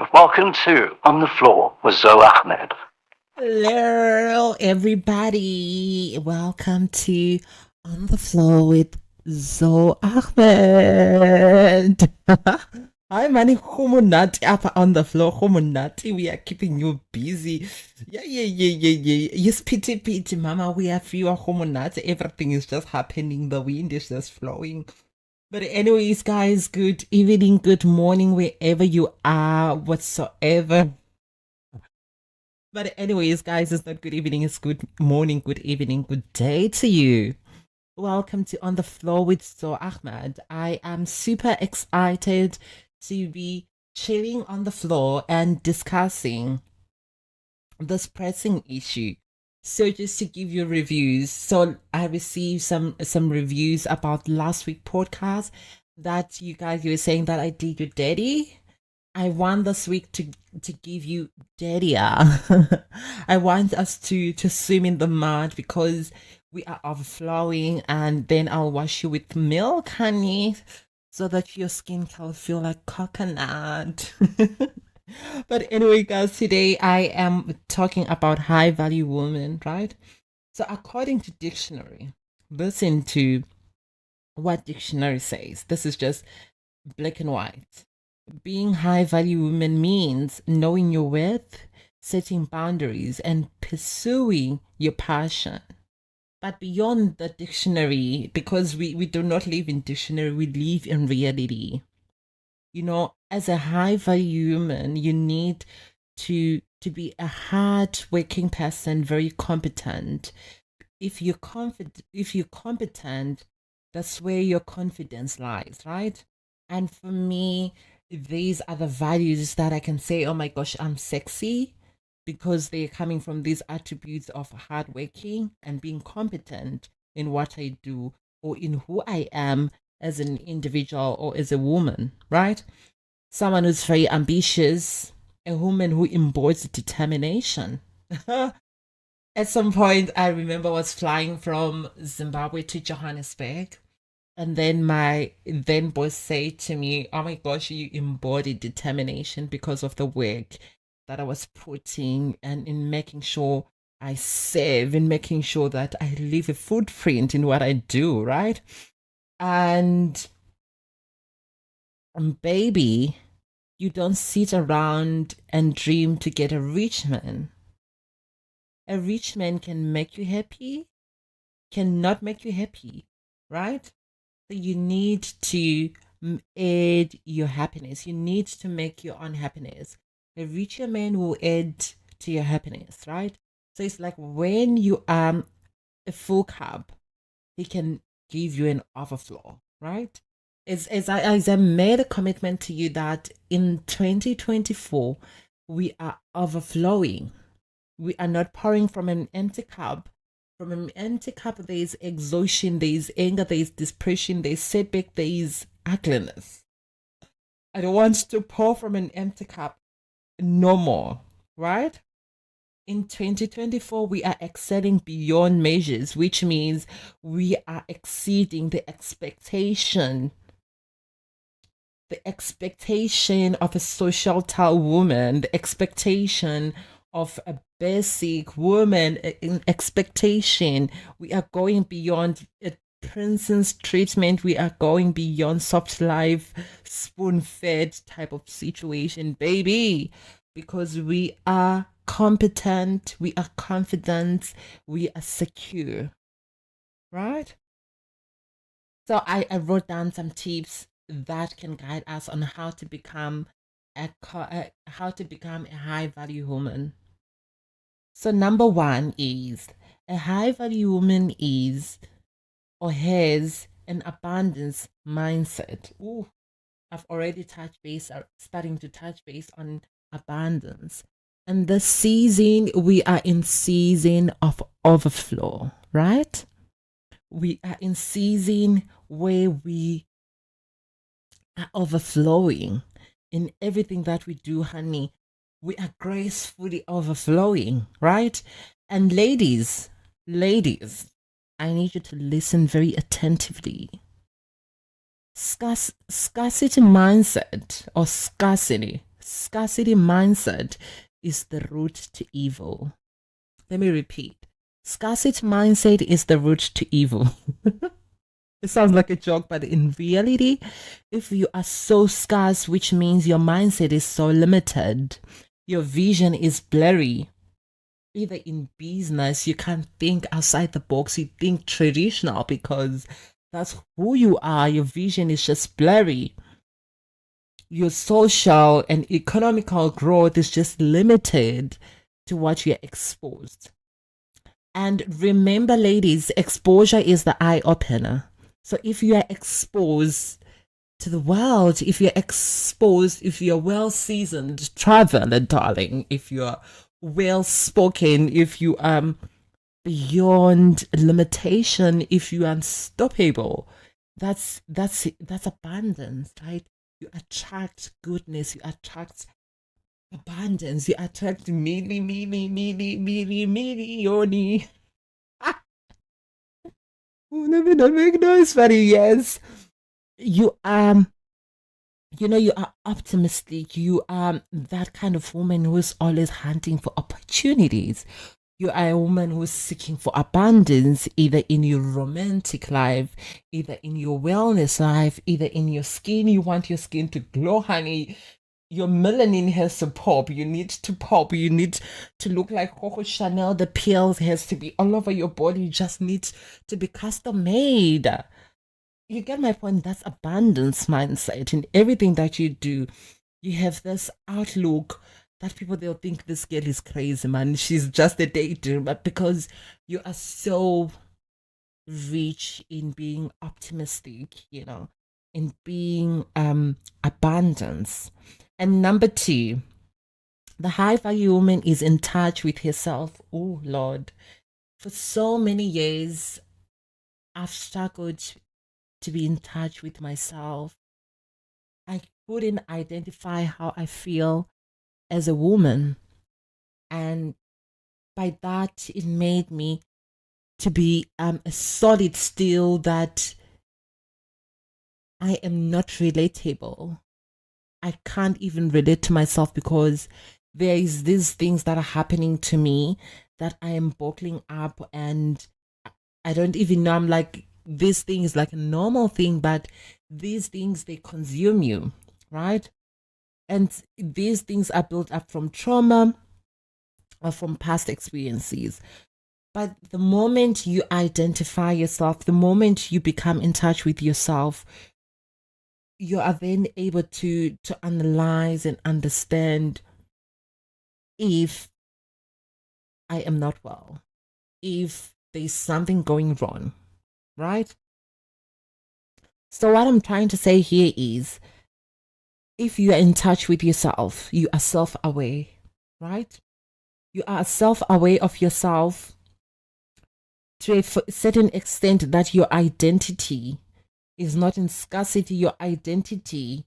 Welcome to On the Floor with Dzoe Ahmad. Hello, everybody. Welcome to On the Floor with Dzoe Ahmad. Hi, Manny Homunati up on the floor. Homunati, we are keeping you busy. Yeah. Yes, pity, mama. We have fewer Homunati. Everything is just happening. The wind is just flowing. But, anyways, guys, good evening, good morning, wherever you are, whatsoever. But anyways, guys, it's not good evening, it's good morning, good evening, good day to you. Welcome to On the Floor with Dzoe Ahmad. I am super excited to be chilling on the floor and discussing this pressing issue. So just to give you reviews, so I received some reviews about last week podcast that you guys were saying that I did your daddy. I want this week to give you daddier. I want us to swim in the mud because we are overflowing, and then I'll wash you with milk, honey, so that your skin can feel like coconut. But anyway, guys, today I am talking about high value women, right? So according to dictionary, listen to what dictionary says. This is just black and white. Being high value woman means knowing your worth, setting boundaries, and pursuing your passion. But beyond the dictionary, because we do not live in dictionary, we live in reality. You know, as a high value woman, you need to be a hard working person, very competent. If you're competent, that's where your confidence lies, right? And for me, these are the values that I can say, oh my gosh, I'm sexy, because they're coming from these attributes of hardworking and being competent in what I do or in who I am as an individual or as a woman, right? Someone who's very ambitious, a woman who embodies determination. At some point, I remember I was flying from Zimbabwe to Johannesburg. And then my then boss said to me, oh my gosh, you embody determination because of the work that I was putting and in making sure I save, in making sure that I leave a footprint in what I do, right? And baby, you don't sit around and dream to get a rich man. A rich man can make you happy, cannot make you happy, right? So you need to aid your happiness. You need to make your own happiness. A richer man will add to your happiness, right? So it's like when you are a full cup, he can give you an overflow, right? As I made a commitment to you that in 2024, we are overflowing. We are not pouring from an empty cup. From an empty cup, there is exhaustion, there is anger, there is depression, there is setback, there is ugliness. I don't want to pour from an empty cup no more, right? In 2024, we are excelling beyond measures, which means we are exceeding the expectation of a societal woman, the expectation of a basic woman, expectation. We are going beyond a princess treatment. We are going beyond soft life, spoon fed type of situation, baby, because we are competent, we are confident, we are secure, right? So I wrote down some tips that can guide us on how to become a high value woman. So number one is a high value woman is or has an abundance mindset. Ooh, I've already starting to touch base on abundance. And the season, we are in season of overflow, right? We are in season where we are overflowing in everything that we do, honey. We are gracefully overflowing, right? And ladies, I need you to listen very attentively. Scarcity mindset or scarcity. Scarcity mindset is the root to evil. Let me repeat. Scarcity mindset is the root to evil. It sounds like a joke, but in reality, if you are so scarce, which means your mindset is so limited, your vision is blurry. Either in business, you can't think outside the box, you think traditional because that's who you are. Your vision is just blurry. Your social and economical growth is just limited to what you're exposed. And remember, ladies, exposure is the eye opener. So if you are exposed to the world, if you're exposed, if you're well seasoned traveler, darling, if you're well spoken, if you beyond limitation, if you're unstoppable, that's abundance, right? You attract goodness, you attract abundance, you attract million. Let me not make noise, funny. Yes, you you are optimistic. You are that kind of woman who is always hunting for opportunities. You are a woman who is seeking for abundance, either in your romantic life, either in your wellness life, either in your skin. You want your skin to glow, honey. Your melanin has to pop. You need to pop. You need to look like Coco Chanel. The pills has to be all over your body. You just need to be custom made. You get my point. That's abundance mindset in everything that you do. You have this outlook that people, they'll think this girl is crazy, man. She's just a daydream, but because you are so rich in being optimistic, in being abundance. And number two, the high value woman is in touch with herself. Oh Lord, for so many years I've struggled to be in touch with myself. I couldn't identify how I feel as a woman, and by that it made me to be a solid steel that I am not relatable. I can't even relate to myself because there is these things that are happening to me that I am bottling up, and I don't even know. I'm like, this thing is like a normal thing, but these things, they consume you, right? And these things are built up from trauma or from past experiences. But the moment you identify yourself, the moment you become in touch with yourself, you are then able to analyze and understand if I am not well, if there's something going wrong, right? So what I'm trying to say here is, if you are in touch with yourself, you are self-aware, right? You are self-aware of yourself to a certain extent that your identity is not in scarcity. Your identity,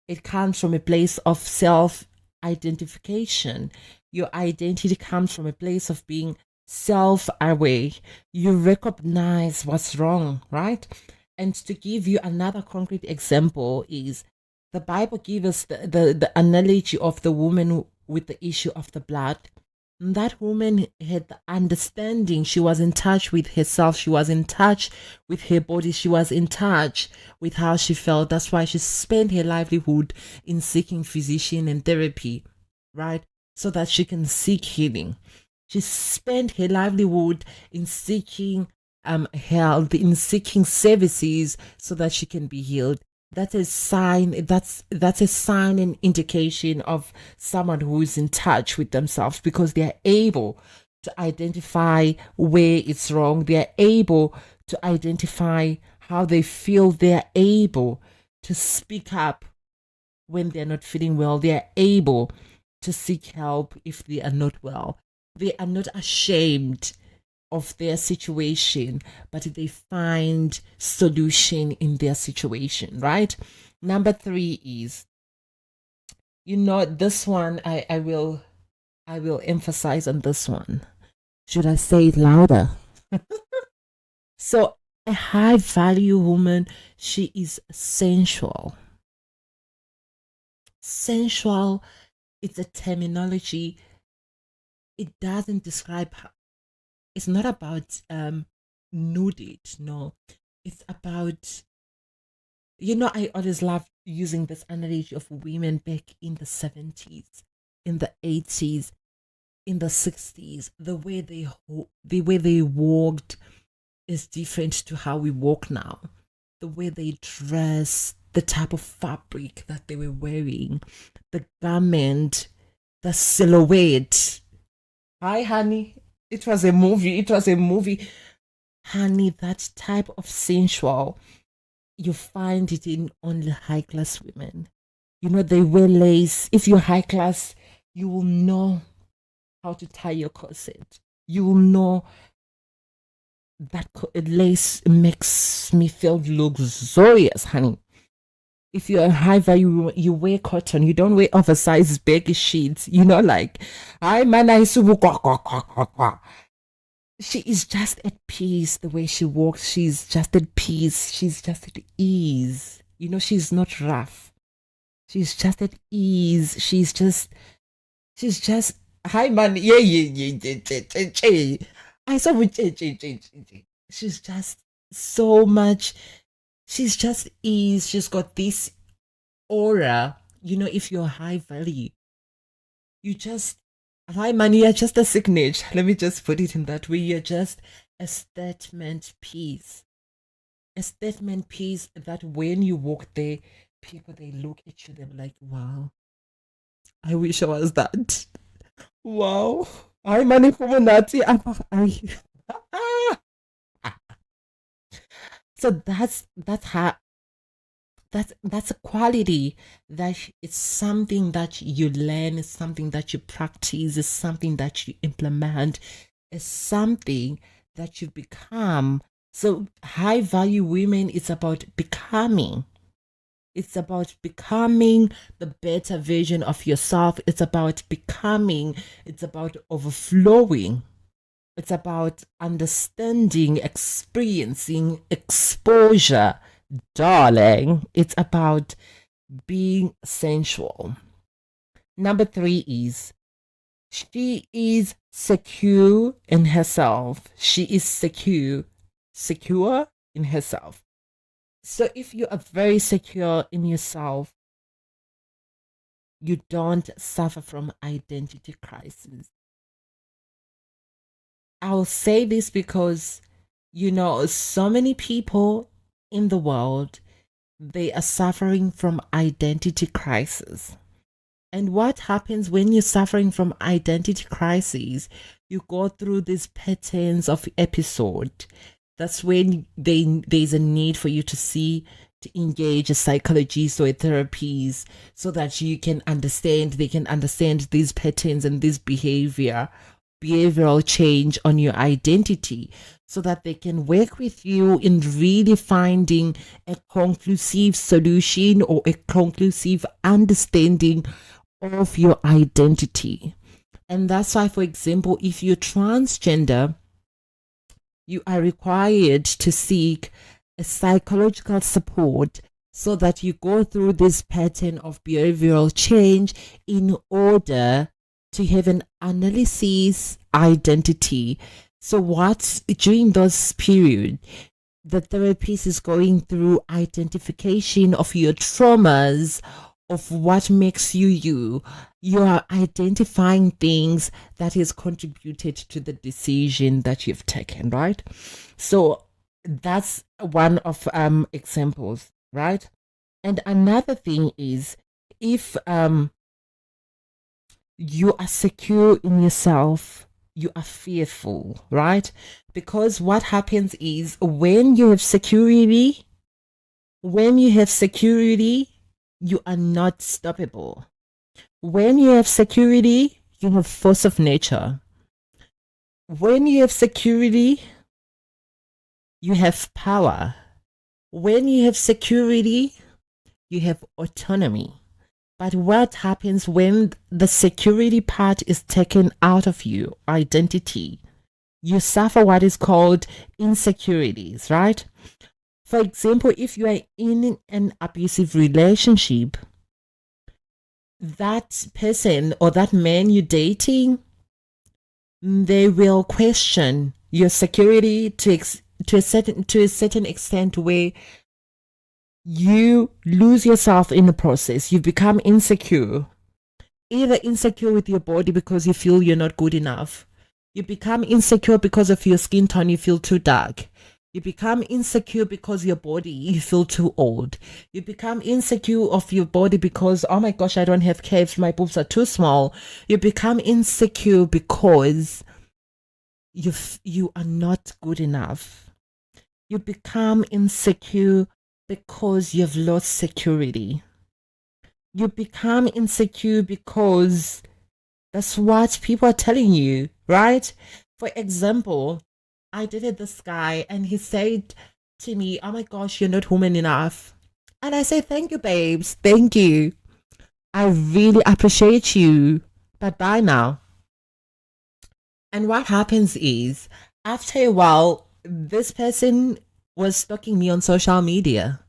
it comes from a place of self identification. Your identity comes from a place of being self aware. You recognize what's wrong, right? And to give you another concrete example is, the Bible gives us the analogy of the woman with the issue of the blood. That woman had the understanding. She was in touch with herself. She was in touch with her body. She was in touch with how she felt. That's why she spent her livelihood in seeking physician and therapy, right? So that she can seek healing. She spent her livelihood in seeking health, in seeking services so that she can be healed. That's a sign. That's a sign and indication of someone who is in touch with themselves, because they are able to identify where it's wrong. They are able to identify how they feel. They are able to speak up when they're not feeling well. They are able to seek help if they are not well. They are not ashamed of their situation, but they find solution in their situation, right? Number three is, this one, I will emphasize on this one. Should I say it louder? So a high value woman, she is sensual. Sensual, it's a terminology. It doesn't describe, it's not about nudity, no. It's about, I always love using this analogy of women back in the 70s, in the 80s, in the 60s. The way they walked is different to how we walk now. The way they dress, the type of fabric that they were wearing, the garment, the silhouette. Hi, honey. It was a movie. It was a movie. Honey, that type of sensual, you find it in only high class women. They wear lace. If you're high class, you will know how to tie your corset. You will know that lace makes me feel luxurious, honey. If you're a high value, you wear cotton. You don't wear oversized baggy sheets. Like, I man, I she is just at peace the way she walks. She's just at peace. She's just at ease. She's not rough. She's just at ease. She's just hi man. Yeah, yeah, yeah, yeah, yeah, yeah. I saw with she's just so much. She's just ease. She's got this aura. If you're high value, you just hi man, you're just a signature. Let me just put it in that way. You're just a statement piece. A statement piece that when you walk there, people they look at you, they're like, wow, I wish I was that. Wow. Hi man, Kumunati. So that's how that's a quality that it's something that you learn, it's something that you practice, it's something that you implement, it's something that you become. So high value women, it's about becoming. It's about becoming the better version of yourself. It's about becoming, it's about overflowing. It's about understanding, experiencing, exposure, darling. It's about being sensual. Number 3 is she is secure in herself. She is secure in herself. So if you are very secure in yourself, you don't suffer from identity crisis. I'll say this because, so many people in the world, they are suffering from identity crisis. And what happens when you're suffering from identity crisis? You go through these patterns of episode. That's when there's a need for you to engage a psychologist or a therapist so that they can understand these patterns and this behavioral change on your identity so that they can work with you in really finding a conclusive solution or a conclusive understanding of your identity. And that's why, for example, if you're transgender, you are required to seek a psychological support so that you go through this pattern of behavioral change in order to have an analysis identity. So what during those period, the therapist is going through identification of your traumas, of what makes you you. You are identifying things that has contributed to the decision that you've taken, right? So that's one of examples, right? And another thing is if you are secure in yourself, you are fearful, right? Because what happens is when you have security, you are not stoppable. When you have security, you have force of nature. When you have security, you have power. When you have security, you have autonomy. But what happens when the security part is taken out of you, identity? You suffer what is called insecurities, right? For example, if you are in an abusive relationship, that person or that man you're dating, they will question your security to a certain extent where you lose yourself in the process. You become insecure, either insecure with your body because you feel you're not good enough. You become insecure because of your skin tone, you feel too dark. You become insecure because your body, you feel too old. You become insecure of your body because, oh my gosh, I don't have calves, my boobs are too small. You become insecure because you are not good enough. You become insecure because you've lost security. You become insecure because that's what people are telling you, right? For example, I dated this guy and he said to me, oh my gosh, you're not woman enough. And I say, thank you, babes. Thank you. I really appreciate you. But bye now. And what happens is, after a while, this person was stalking me on social media.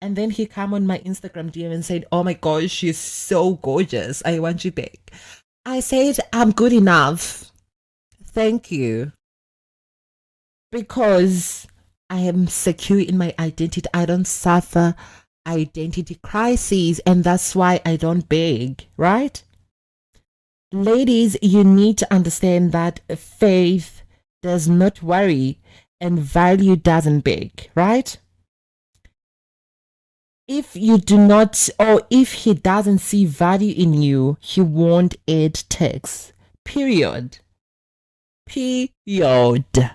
And then he came on my Instagram DM and said, oh my gosh, she's so gorgeous. I want you back. I said, I'm good enough. Thank you. Because I am secure in my identity. I don't suffer identity crises. And that's why I don't beg, right? Ladies, you need to understand that faith does not worry and value doesn't beg, right? If you do not, or if he doesn't see value in you, he won't add text. Period. Period.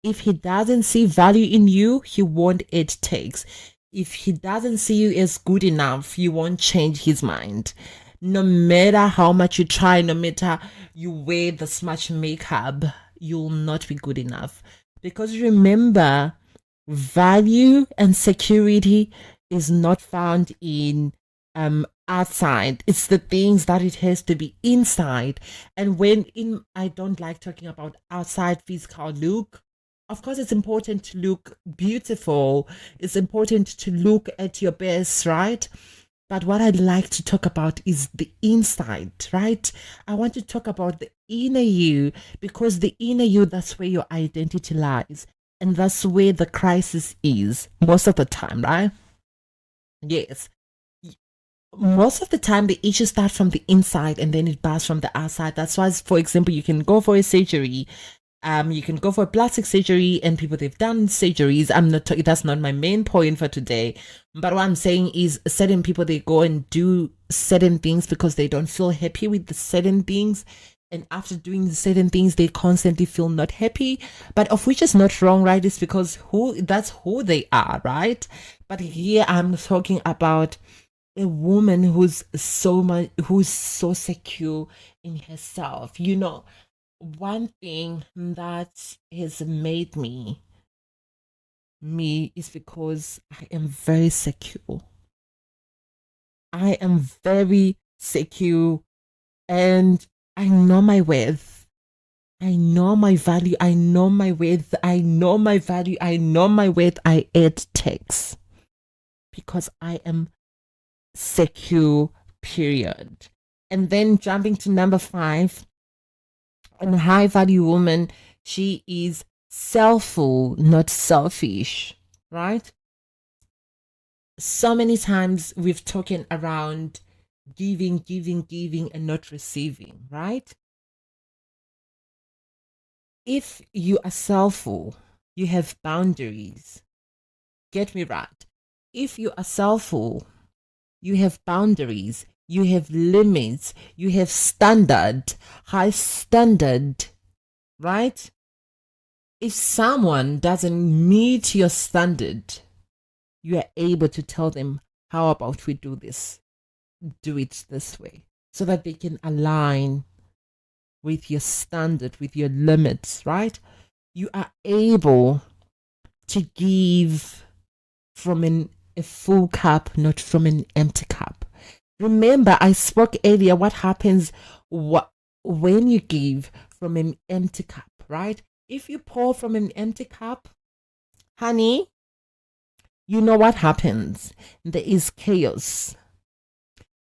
If he doesn't see value in you, he won't add text. If he doesn't see you as good enough, you won't change his mind. No matter how much you try, no matter you wear this much makeup, you'll not be good enough. Because remember, value and security is not found in outside. It's the things that it has to be inside. And when in I don't like talking about outside physical look. Of course, it's important to look beautiful. It's important to look at your best, right? But what I'd like to talk about is the inside, right? I want to talk about the inner you because the inner you, that's where your identity lies. And that's where the crisis is most of the time, right? Yes. Most of the time, the issues start from the inside and then it bursts from the outside. That's why, for example, you can go for a surgery. You can go for plastic surgery and people they've done surgeries. That's not my main point for today. But what I'm saying is certain people they go and do certain things because they don't feel happy with the certain things. And after doing certain things, they constantly feel not happy. But of which is not wrong, right? It's because that's who they are, right? But here I'm talking about a woman who's so secure in herself. One thing that has made me is because I am very secure. I am very secure and I know my worth. I know my value. I know my worth. I know my value. I know my worth. I add text because I am secure, period. And then jumping to number 5, a high value woman, she is selfful, not selfish, right? So many times we've talking around giving, giving, giving, and not receiving, right? If you are selfful, you have boundaries. Get me right. If you are selfful, you have boundaries, you have limits, you have standard, high standard, right? If someone doesn't meet your standard, you are able to tell them, how about we do this? Do it this way so that they can align with your standard, with your limits, right? You are able to give from a full cup, not from an empty cup. Remember, I spoke earlier what happens when you give from an empty cup, right? If you pour from an empty cup, honey, you know what happens. There is chaos.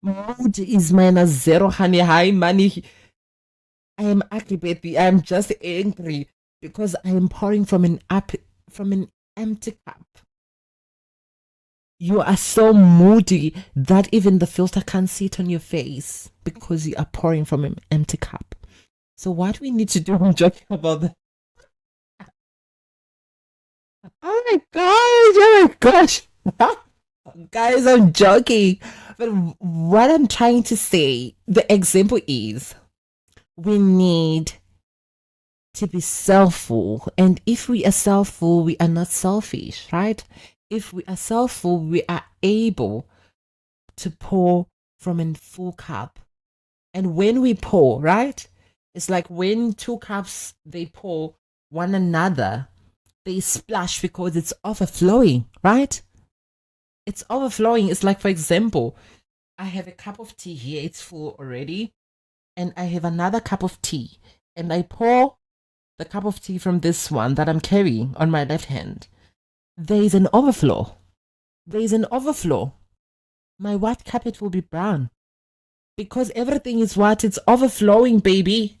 Mood is -0, honey. Hi, money. I am ugly, baby. I am just angry because I am pouring from an empty cup. You are so moody that even the filter can't sit on your face because you are pouring from an empty cup. So what we need to do, I'm joking about that. Oh my gosh, oh my gosh. Guys, I'm joking. But what I'm trying to say, the example is we need to be selfful. And if we are selfful, we are not selfish, right? If we are selfful, we are able to pour from a full cup. And when we pour, right? It's like when two cups they pour one another, they splash because it's overflowing, right? It's overflowing. It's like, for example, I have a cup of tea here, it's full already, and I have another cup of tea, and I pour the cup of tea from this one that I'm carrying on my left hand. There is an overflow. There is an overflow. My white carpet will be brown because everything is what? It's overflowing, baby.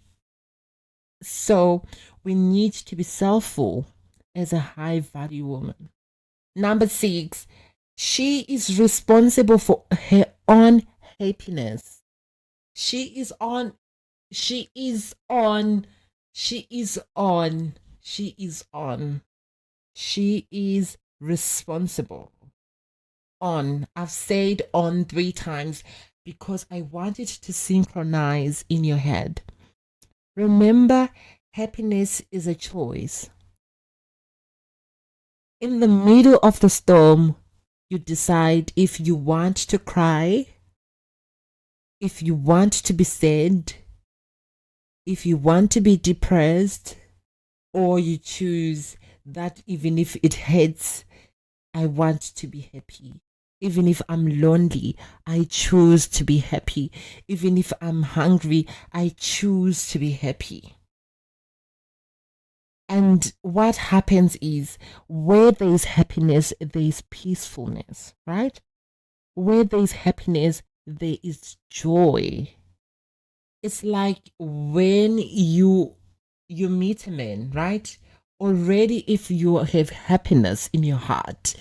So we need to be selfful as a high value woman. Number 6, she is responsible for her own happiness. She is on, she is on, she is on, she is on, she is responsible. On, I've said on 3 times because I want it to synchronize in your head. Remember, happiness is a choice. In the middle of the storm, you decide if you want to cry, if you want to be sad, if you want to be depressed, or you choose that even if it hurts, I want to be happy. Even if I'm lonely, I choose to be happy. Even if I'm hungry, I choose to be happy. And what happens is where there is happiness, there is peacefulness, right? Where there is happiness, there is joy. It's like when you meet a man, right? Already, if you have happiness in your heart,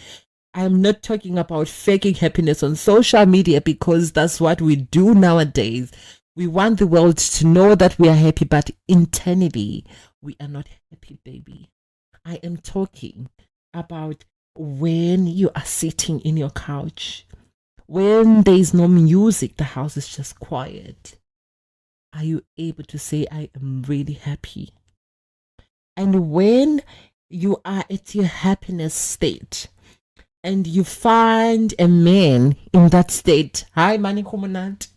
I'm not talking about faking happiness on social media because that's what we do nowadays. We want the world to know that we are happy, but internally, we are not happy, baby. I am talking about when you are sitting in your couch, when there is no music, the house is just quiet. Are you able to say, I am really happy? And when you are at your happiness state and you find a man in that state, hi, Mani Humunati.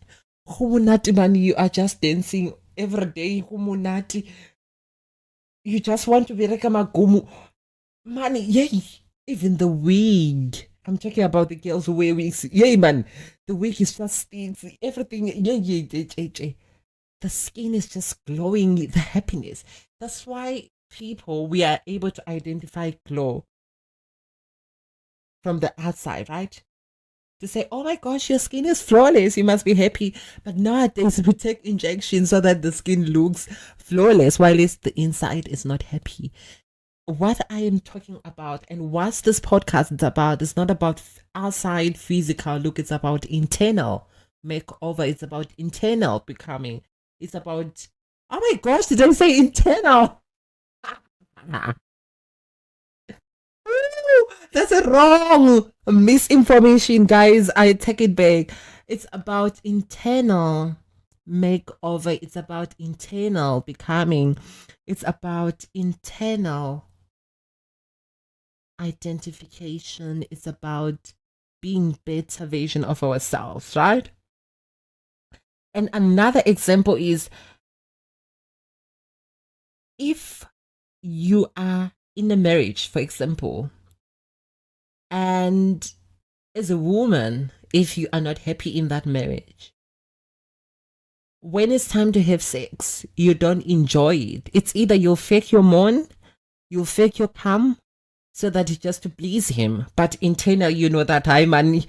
Humunati, Mani, you are just dancing every day. Humunati. You just want to be like a magumu. Mani, yay. Even the wig. I'm talking about the girls who wear wigs. Yay, man. The wig is just stinks. Everything. Yay. The skin is just glowing, the happiness. That's why people, we are able to identify glow from the outside, right? To say, oh my gosh, your skin is flawless, you must be happy. But nowadays, we take injections so that the skin looks flawless, while it's the inside is not happy. What I am talking about and what this podcast is about is not about outside physical look, it's about internal makeover, it's about internal becoming. It's about, oh my gosh, did I say internal? That's a wrong misinformation, guys. I take it back. It's about internal makeover. It's about internal becoming. It's about internal identification. It's about being better version of ourselves, right? And another example is if you are in a marriage, for example, and as a woman, if you are not happy in that marriage, when it's time to have sex, you don't enjoy it. It's either you'll fake your mourn, you'll fake your calm, so that it's just to please him. But internal, you know that I man,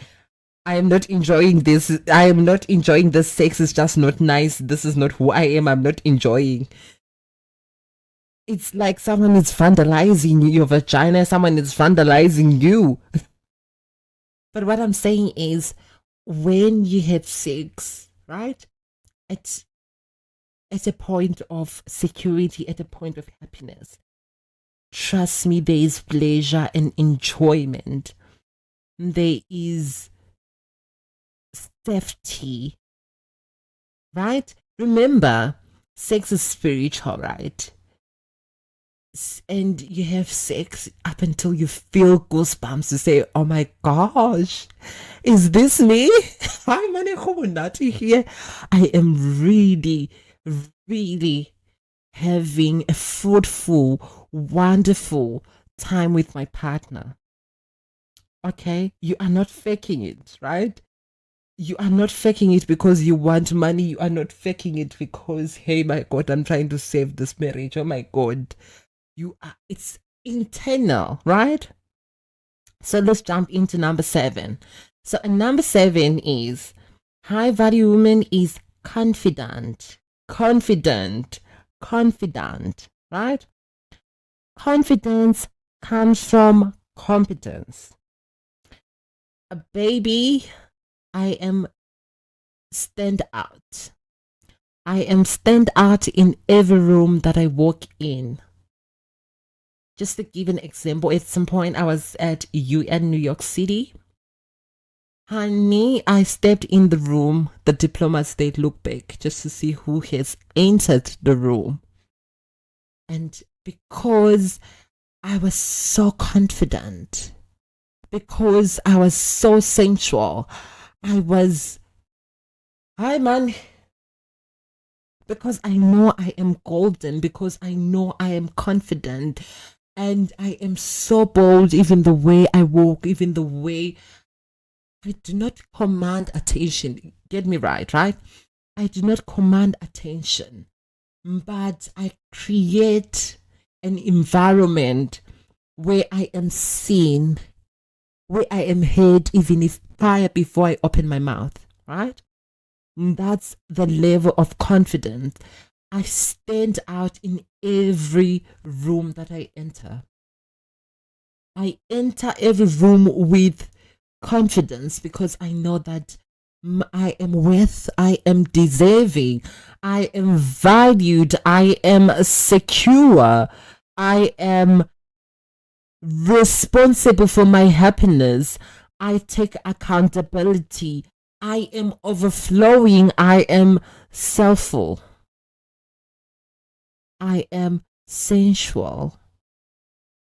I am not enjoying this. I am not enjoying this. Sex is just not nice. This is not who I am. I'm not enjoying. It's like someone is vandalizing your vagina, someone is vandalizing you. But what I'm saying is, when you have sex, right? At a point of security, at a point of happiness. Trust me, there is pleasure and enjoyment. There is safety, right? Remember, sex is spiritual, right? And you have sex up until you feel goosebumps to say, oh my gosh, is this me? I'm Manekumunati here. I am really, really having a fruitful, wonderful time with my partner. Okay? You are not faking it, right? You are not faking it because you want money. You are not faking it because, hey, my God, I'm trying to save this marriage. Oh my God. It's internal, right? So let's jump into number 7. So number 7 is high value woman is confident, right? Confidence comes from competence. Baby, I am stand out. I am stand out in every room that I walk in. Just to give an example, at some point I was at UN New York City. Honey, I stepped in the room. The diplomats, they look back just to see who has entered the room. And because I was so confident, because I was so sensual, hi man, because I know I am golden, because I know I am confident, and I am so bold, even the way I walk, even the way I do not command attention. Get me right? I do not command attention, but I create an environment where I am seen, where I am heard, even if prior before I open my mouth, right? That's the level of confidence. I stand out in every room that I enter. I enter every room with confidence because I know that I am worth, I am deserving, I am valued, I am secure, I am responsible for my happiness. I take accountability. I am overflowing. I am selfful. I am sensual.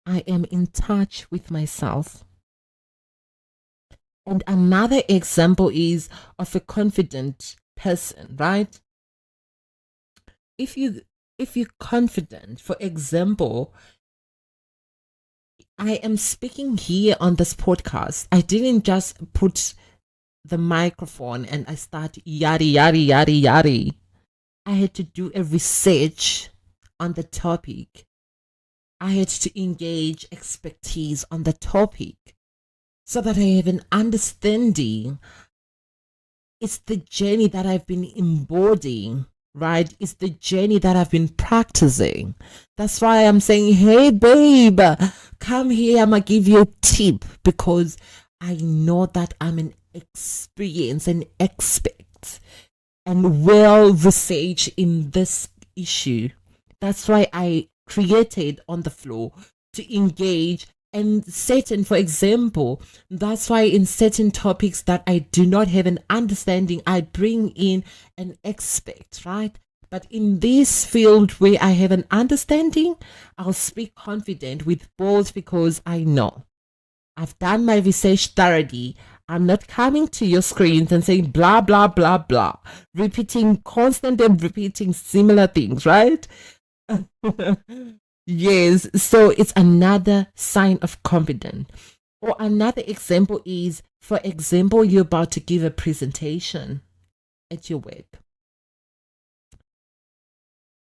I am in touch with myself. And another example is of a confident person, right? If you're confident, for example, I am speaking here on this podcast. I didn't just put the microphone and I start yari. I had to do a research on the topic. I had to engage expertise on the topic so that I have an understanding. It's the journey that I've been embodying, right? It's the journey that I've been practicing. That's why I'm saying, hey, babe, come here. I'm going to give you a tip because I know that I'm an experienced and expert and well researched in this issue. That's why I created on the floor to engage and certain, for example, that's why in certain topics that I do not have an understanding, I bring in an expert, right? But in this field where I have an understanding, I'll speak confident with bold because I know. I've done my research thoroughly. I'm not coming to your screens and saying blah, blah, blah, blah, repeating constant and repeating similar things, right? Yes, so it's another sign of confidence. Or another example is, for example, you're about to give a presentation at your work.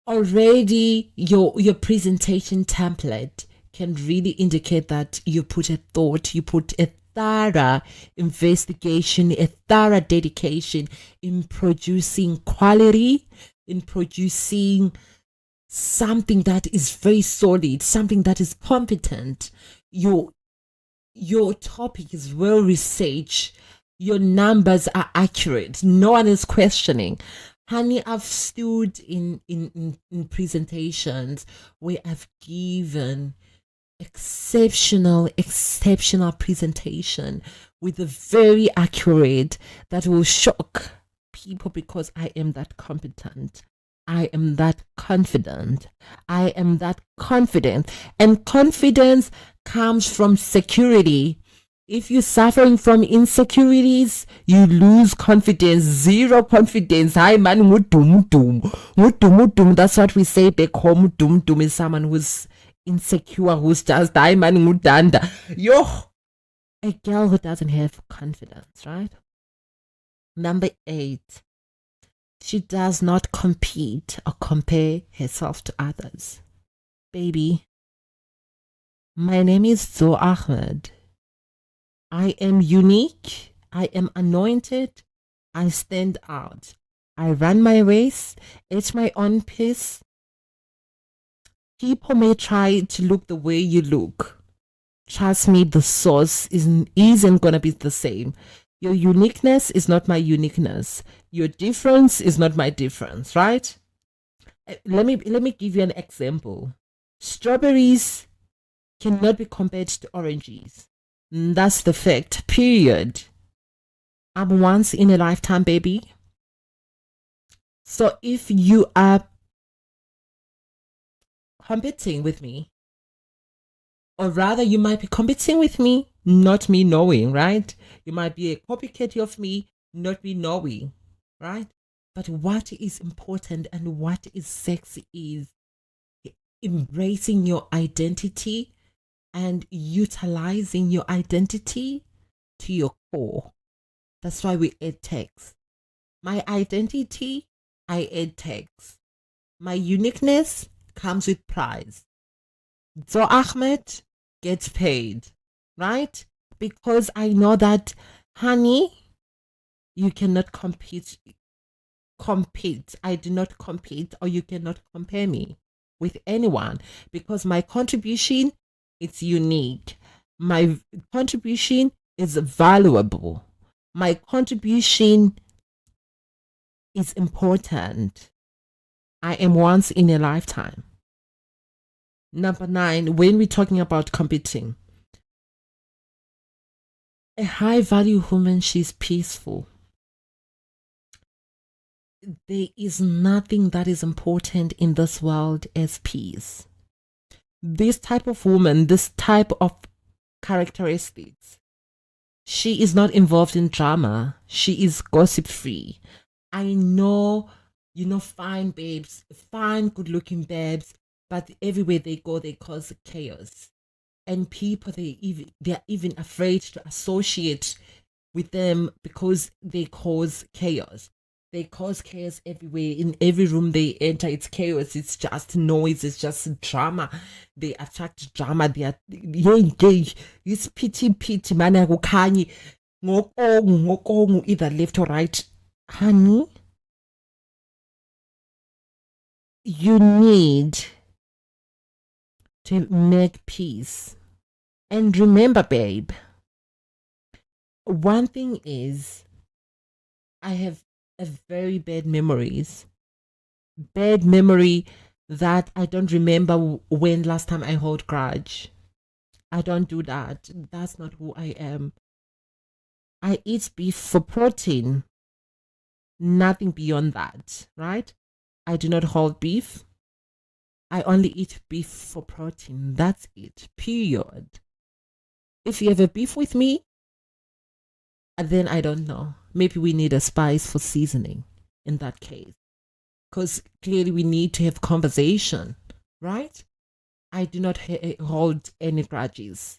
Already your presentation template can really indicate that you put a thought, you put a thorough investigation, a thorough dedication in producing quality, in producing something that is very solid, something that is competent. Your topic is well researched. Your numbers are accurate. No one is questioning. Honey, I've stood in presentations where I've given exceptional presentation with a very accurate that will shock people because I am that competent. I am that confident. I am that confident. And confidence comes from security. If you're suffering from insecurities, you lose confidence, zero confidence. Hi man, ngudum. That's what we say back home. Dum is someone who's insecure, who's just hi man, ngudanda. Yo, a girl who doesn't have confidence, right? Number 8. She does not compete or compare herself to others. Baby, my name is Dzoe Ahmad. I am unique. I am anointed. I stand out. I run my race. It's my own pace. People may try to look the way you look. Trust me, the source isn't going to be the same. Your uniqueness is not my uniqueness. Your difference is not my difference, right? Let me give you an example. Strawberries cannot be compared to oranges. That's the fact, period. I'm once in a lifetime, baby. So if you are competing with me, or rather you might be competing with me, not me knowing, right? You might be a copycat of me, not me knowing, right? But what is important and what is sexy is embracing your identity and utilizing your identity to your core. That's why we add tags. My identity, I add tags. My uniqueness comes with prize. Dzoe Ahmad gets paid, right? Because I know that, honey, you cannot compete. I do not compete, or you cannot compare me with anyone because my contribution is unique. My contribution is valuable. My contribution is important. I am once in a lifetime. Number 9, when we're talking about competing, a high value woman, she's peaceful. There is nothing that is important in this world as peace. This type of woman, this type of characteristics, she is not involved in drama. She is gossip free. I know, fine babes, fine good looking babes, but everywhere they go, they cause chaos. And people, they're even afraid to associate with them because they cause chaos. They cause chaos everywhere. In every room they enter, it's chaos. It's just noise. It's just drama. They attract drama. They are it's pity man akukhanyi ngokongu either left or right. Honey, you need to make peace. And remember, babe, one thing is I have a very bad memories. Bad memory that I don't remember when last time I hold grudge. I don't do that. That's not who I am. I eat beef for protein. Nothing beyond that, right? I do not hold beef. I only eat beef for protein. That's it. Period. If you have a beef with me, then I don't know. Maybe we need a spice for seasoning in that case. Because clearly we need to have conversation, right? I do not hold any grudges.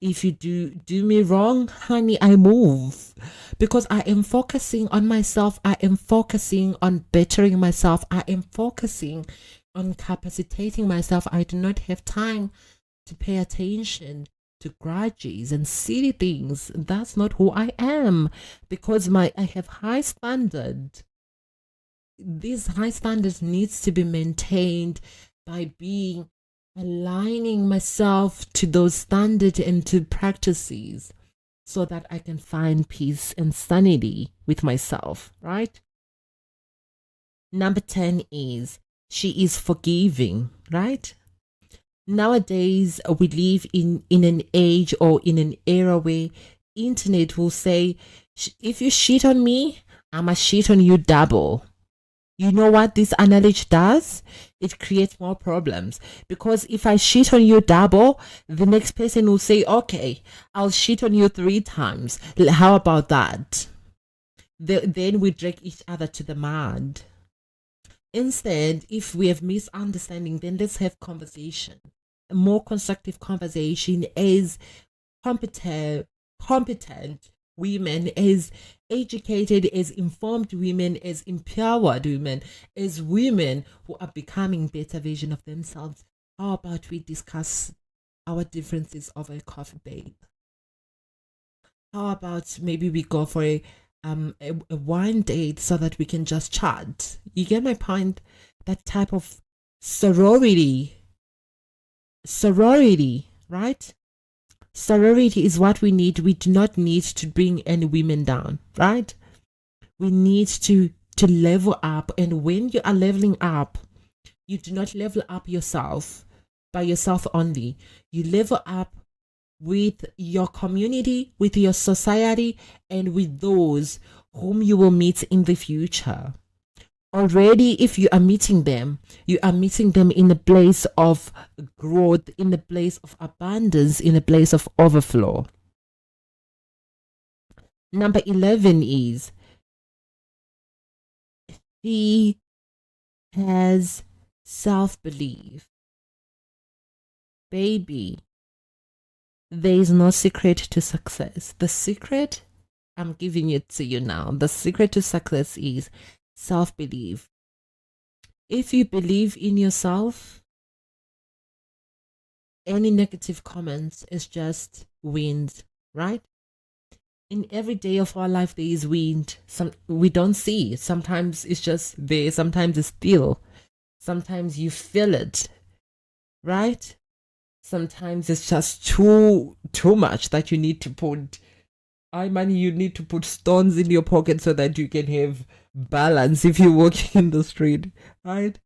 If you do me wrong, honey, I move. Because I am focusing on myself. I am focusing on bettering myself. I am focusing on capacitating myself. I do not have time to pay attention to grudges and silly things. That's not who I am, because I have high standard. These high standards needs to be maintained by being aligning myself to those standards and to practices, so that I can find peace and sanity with myself, right? Number 10 is she is forgiving, right? Nowadays, we live in an age or in an era where internet will say, if you shit on me, I'ma shit on you double. You know what this analogy does? It creates more problems, because if I shit on you double, the next person will say, okay, I'll shit on you 3 times. How about that? Then we drag each other to the mud. Instead, if we have misunderstanding, then let's have conversation. A more constructive conversation as competent women, as educated, as informed women, as empowered women, as women who are becoming better version of themselves. How about we discuss our differences over a coffee, babe? How about maybe we go for a wine date so that we can just chat? You get my point? That type of sorority, right? Sorority is what we need. We do not need to bring any women down, right? We need to level up. And when you are leveling up, you do not level up yourself by yourself only. You level up with your community, with your society, and with those whom you will meet in the future. Already, if you are meeting them in a place of growth, in a place of abundance, in a place of overflow. Number 11 is she has self-belief. Baby, there is no secret to success. The secret, I'm giving it to you now. The secret to success is self-belief. If you believe in yourself, any negative comments is just wind, right? In every day of our life, there is wind. We don't see it. Sometimes it's just there. Sometimes it's still. Sometimes you feel it, right? Sometimes it's just too much that you need to put. You need to put stones in your pocket so that you can have balance if you're walking in the street, right?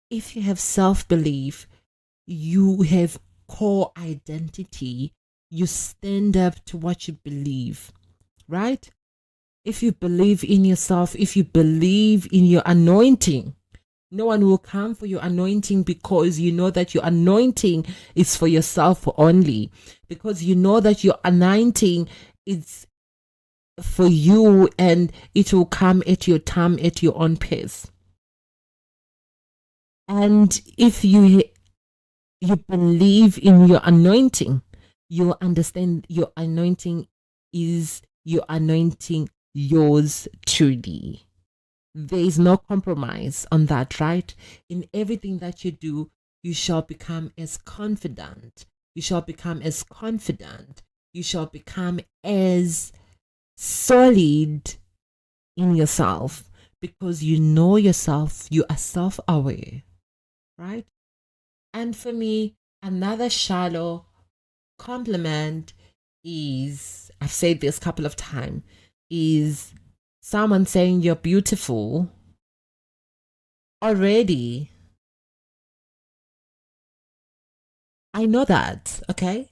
If you have self-belief, you have core identity. You stand up to what you believe, right? If you believe in yourself, if you believe in your anointing, no one will come for your anointing, because you know that your anointing is for yourself only. Because you know that your anointing is for you and it will come at your time, at your own pace. And if you believe in your anointing, you'll understand your anointing is your anointing, yours truly. There is no compromise on that, right? In everything that you do, you shall become as confident. You shall become as confident. You shall become as solid in yourself, because you know yourself. You are self-aware, right? And for me, another shallow compliment is, I've said this a couple of times, is someone saying you're beautiful. Already, I know that, okay?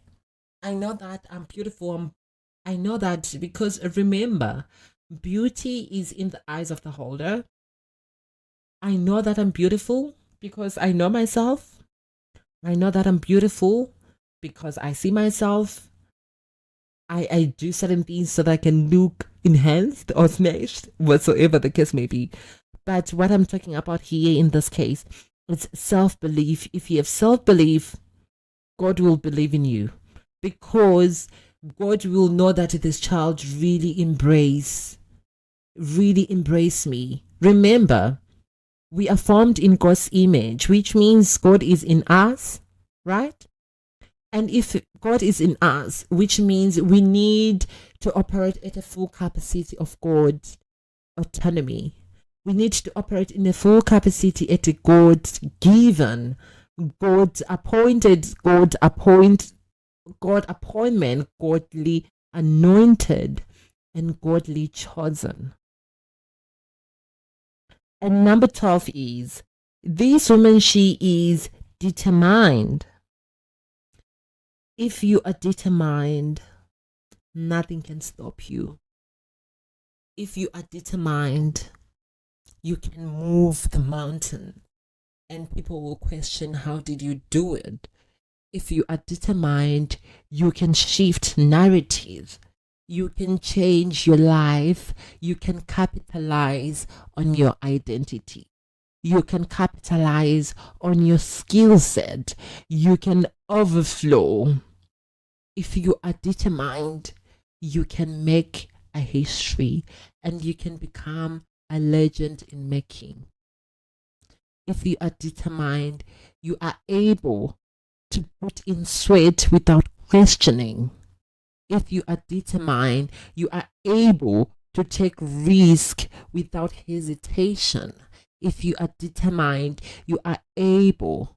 I know that I'm beautiful. I know that, because remember, beauty is in the eyes of the holder. I know that I'm beautiful because I know myself. I know that I'm beautiful because I see myself. I do certain things so that I can look enhanced or snatched, whatsoever the case may be. But what I'm talking about here in this case, it's self-belief. If you have self-belief, God will believe in you, because God will know that this child really embrace me. Remember, we are formed in God's image, which means God is in us, right? And if God is in us, which means we need to operate at a full capacity of God's autonomy. We need to operate in a full capacity at a God's given, God appointed, God appointment, godly anointed, and godly chosen. And number 12 is this woman, she is determined. If you are determined, nothing can stop you. If you are determined, you can move the mountain, and people will question, how did you do it? If you are determined, you can shift narratives. You can change your life. You can capitalize on your identity. You can capitalize on your skill set. You can overflow. If you are determined, you can make a history and you can become a legend in making. If you are determined, you are able to put in sweat without questioning. If you are determined, you are able to take risk without hesitation. If you are determined, you are able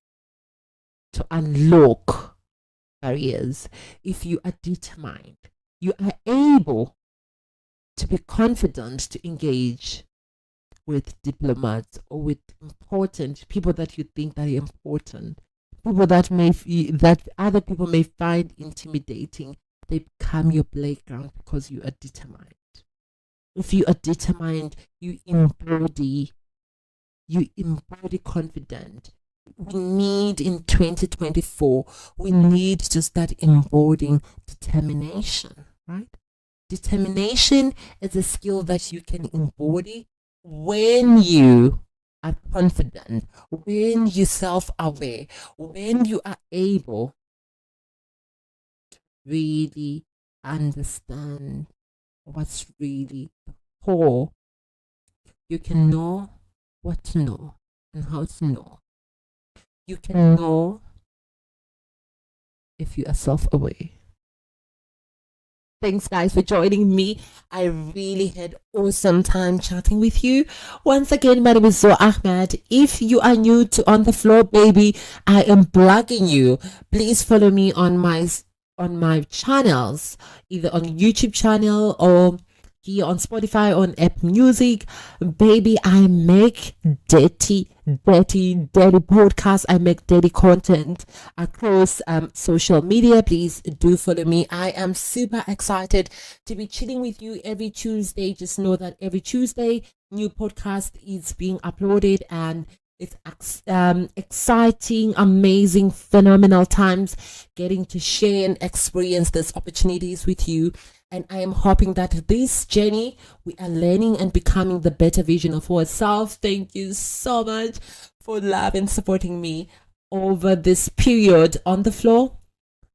to unlock barriers. If you are determined, you are able to be confident to engage with diplomats or with important people that you think that are important, people that that other people may find intimidating. They become your playground because you are determined. If you are determined, you embody confidence. We need in 2024, we need to start embodying determination, right? Determination is a skill that you can embody when you are confident, when you're self-aware, when you are able to really understand what's really the core. You can know what to know and how to know. You can know if you are self-aware. Thanks, guys, for joining me. I really had awesome time chatting with you. Once again, my name is Dzoe Ahmad. If you are new to On the Floor, baby, I am blogging you. Please follow me on my channels, either on YouTube channel or here on Spotify, on App Music. Baby, I make dirty podcasts. I make dirty content across social media. Please do follow me. I am super excited to be chilling with you every Tuesday. Just know that every Tuesday, new podcast is being uploaded, and it's exciting, amazing, phenomenal times getting to share and experience these opportunities with you. And I am hoping that this journey, we are learning and becoming the better vision of ourselves. Thank you so much for love and supporting me over this period. On the Floor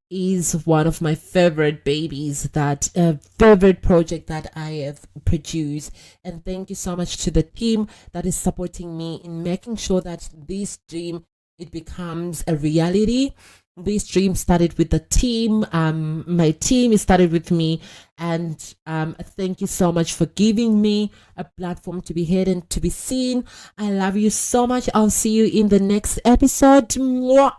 is one of my favorite babies, that favorite project that I have produced. And thank you so much to the team that is supporting me in making sure that this dream, it becomes a reality. This dream started with the team. My team started with me, and thank you so much for giving me a platform to be heard and to be seen. I love you so much. I'll see you in the next episode. Mwah.